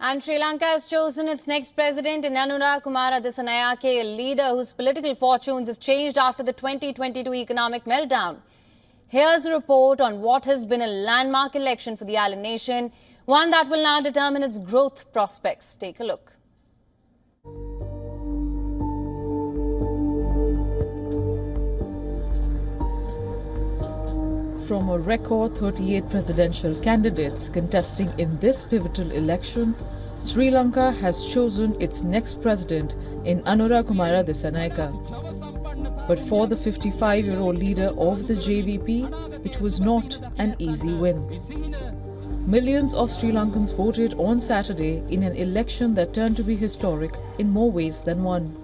And Sri Lanka has chosen its next president in Anura Kumara Dissanayake, a leader whose political fortunes have changed after the 2022 economic meltdown. Here's a report on what has been a landmark election for the island nation, one that will now determine its growth prospects. Take a look. From a record 38 presidential candidates contesting in this pivotal election, Sri Lanka has chosen its next president in Anura Kumara Dissanayake. But for the 55-year-old leader of the JVP, it was not an easy win. Millions of Sri Lankans voted on Saturday in an election that turned to be historic in more ways than one.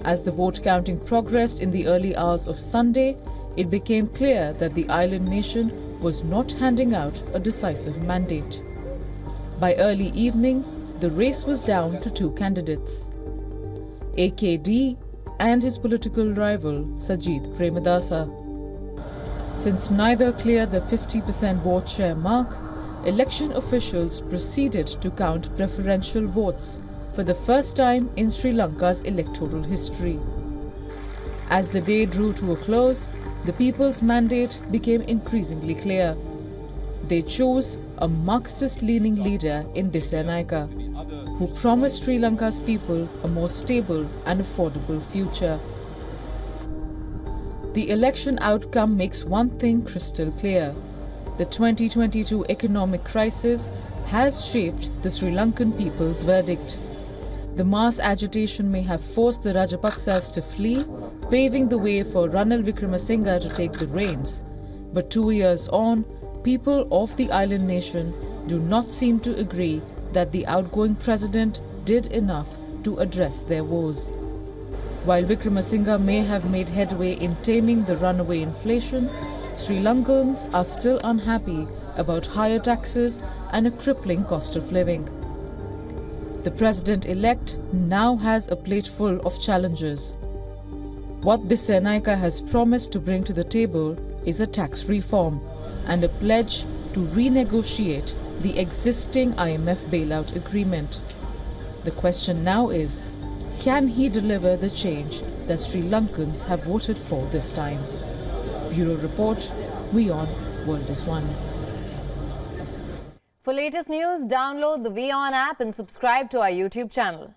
As the vote counting progressed in the early hours of Sunday, it became clear that the island nation was not handing out a decisive mandate. By early evening, the race was down to two candidates, AKD and his political rival Sajith Premadasa. Since neither cleared the 50% vote share mark, election officials proceeded to count preferential votes for the first time in Sri Lanka's electoral history. As the day drew to a close, the people's mandate became increasingly clear. They chose a Marxist-leaning leader in Dissanayake, who promised Sri Lanka's people a more stable and affordable future. The election outcome makes one thing crystal clear. The 2022 economic crisis has shaped the Sri Lankan people's verdict. The mass agitation may have forced the Rajapaksas to flee, paving the way for Ranil Wickremesinghe to take the reins. But 2 years on, people of the island nation do not seem to agree that the outgoing president did enough to address their woes. While Wickremesinghe may have made headway in taming the runaway inflation, Sri Lankans are still unhappy about higher taxes and a crippling cost of living. The president-elect now has a plate full of challenges. What Dissanayake has promised to bring to the table is a tax reform and a pledge to renegotiate the existing IMF bailout agreement. The question now is, can he deliver the change that Sri Lankans have voted for this time? Bureau Report, WION World is One. For latest news, download the WION app and subscribe to our YouTube channel.